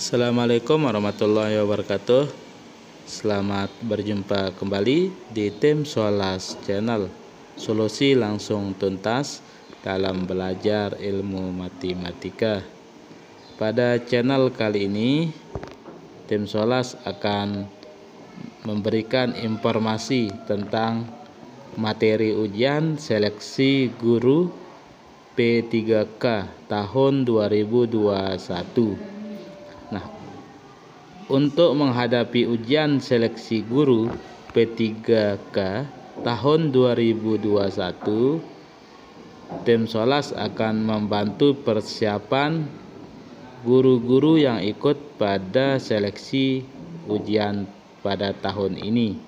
Assalamualaikum warahmatullahi wabarakatuh. Selamat berjumpa kembali di Tim Solas Channel, solusi langsung tuntas dalam belajar ilmu matematika. Pada channel kali ini, Tim Solas akan memberikan informasi tentang materi ujian seleksi guru P3K tahun 2021. Nah, untuk menghadapi ujian seleksi guru P3K tahun 2021, Tim Solas akan membantu persiapan guru-guru yang ikut pada seleksi ujian pada tahun ini.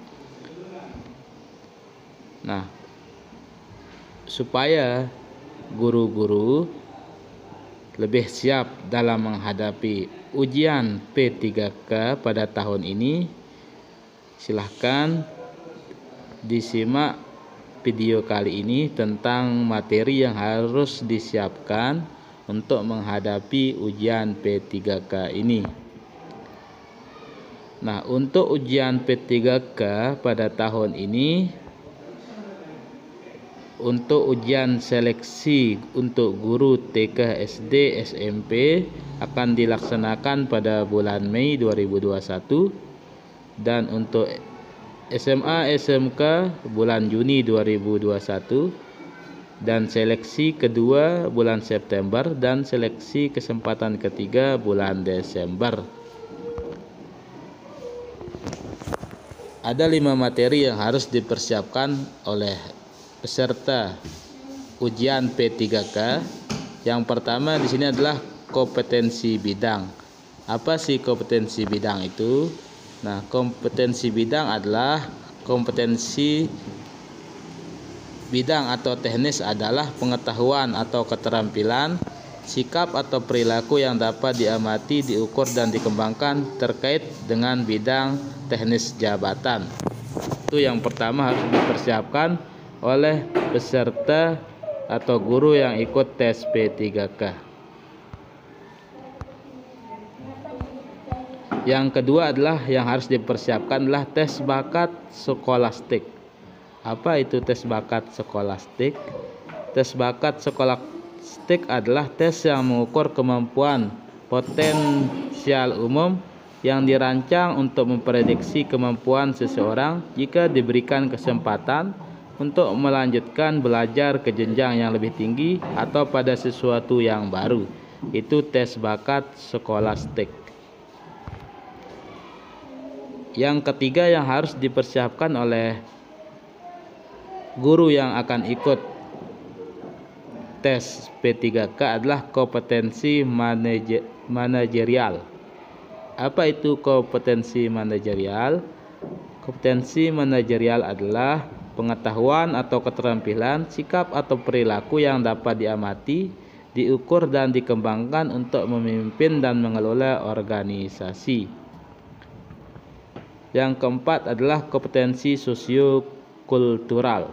Nah, supaya guru-guru lebih siap dalam menghadapi ujian P3K pada tahun ini, silahkan disimak video kali ini tentang materi yang harus disiapkan untuk menghadapi ujian P3K ini. Nah, untuk ujian P3K pada tahun ini, untuk ujian seleksi untuk guru TK, SD, SMP akan dilaksanakan pada bulan Mei 2021, dan untuk SMA, SMK bulan Juni 2021, dan seleksi kedua bulan September, dan seleksi kesempatan ketiga bulan Desember. Ada 5 materi yang harus dipersiapkan oleh peserta ujian P3K. Yang pertama di sini adalah kompetensi bidang. Apa sih kompetensi bidang itu? Nah, kompetensi bidang adalah kompetensi bidang atau teknis adalah pengetahuan atau keterampilan, sikap atau perilaku yang dapat diamati, diukur dan dikembangkan terkait dengan bidang teknis jabatan. Itu yang pertama harus dipersiapkan oleh peserta atau guru yang ikut tes P3K. Yang kedua adalah yang harus dipersiapkan adalah tes bakat skolastik. Apa itu tes bakat skolastik? Tes bakat skolastik adalah tes yang mengukur kemampuan potensial umum yang dirancang untuk memprediksi kemampuan seseorang jika diberikan kesempatan untuk melanjutkan belajar ke jenjang yang lebih tinggi atau pada sesuatu yang baru. Itu tes bakat skolastik. Yang ketiga yang harus dipersiapkan oleh guru yang akan ikut tes P3K adalah kompetensi manajerial. Apa itu kompetensi manajerial? Kompetensi manajerial adalah pengetahuan atau keterampilan, sikap atau perilaku yang dapat diamati, diukur dan dikembangkan untuk memimpin dan mengelola organisasi. Yang keempat adalah kompetensi sosiokultural.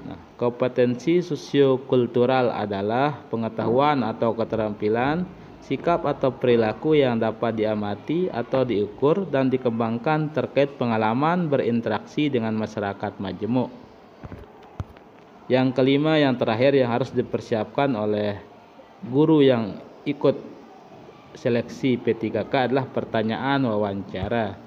Nah, kompetensi sosiokultural adalah pengetahuan atau keterampilan, sikap atau perilaku yang dapat diamati atau diukur dan dikembangkan terkait pengalaman berinteraksi dengan masyarakat majemuk. Yang kelima yang terakhir yang harus dipersiapkan oleh guru yang ikut seleksi P3K adalah pertanyaan wawancara.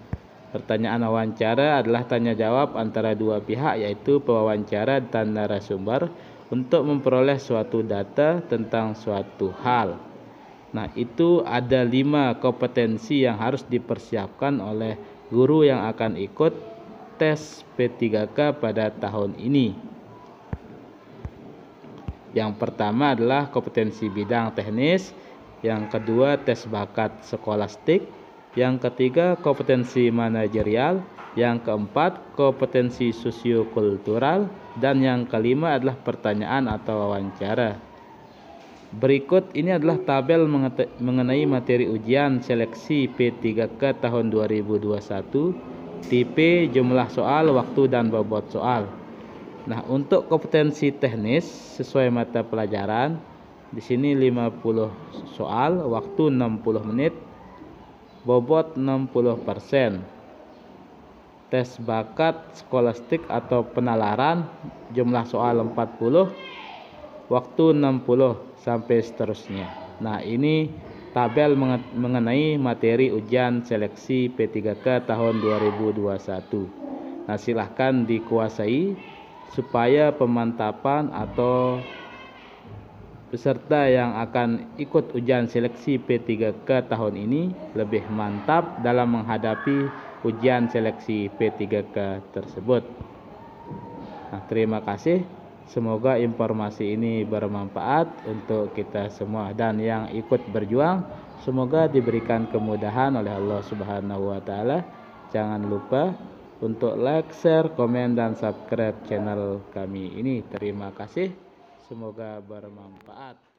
Pertanyaan wawancara adalah tanya jawab antara dua pihak, yaitu pewawancara dan narasumber, untuk memperoleh suatu data tentang suatu hal. Nah, itu ada 5 kompetensi yang harus dipersiapkan oleh guru yang akan ikut tes P3K pada tahun ini. Yang pertama adalah kompetensi bidang teknis, yang kedua tes bakat skolastik, yang ketiga kompetensi manajerial, yang keempat kompetensi sosiokultural, dan yang kelima adalah pertanyaan atau wawancara. Berikut ini adalah tabel mengenai materi ujian seleksi P3K tahun 2021, tipe, jumlah soal, waktu dan bobot soal. Nah, untuk kompetensi teknis sesuai mata pelajaran, di sini 50 soal, waktu 60 menit, bobot 60%. Tes bakat skolastik atau penalaran, jumlah soal 40, waktu 60 sampai seterusnya. Nah, ini tabel mengenai materi ujian seleksi P3K tahun 2021. Nah, silahkan dikuasai supaya pemantapan atau peserta yang akan ikut ujian seleksi P3K tahun ini lebih mantap dalam menghadapi ujian seleksi P3K tersebut. Nah, terima kasih. Semoga informasi ini bermanfaat untuk kita semua, dan yang ikut berjuang semoga diberikan kemudahan oleh Allah Subhanahu wa taala. Jangan lupa untuk like, share, komen, dan subscribe channel kami ini. Terima kasih. Semoga bermanfaat.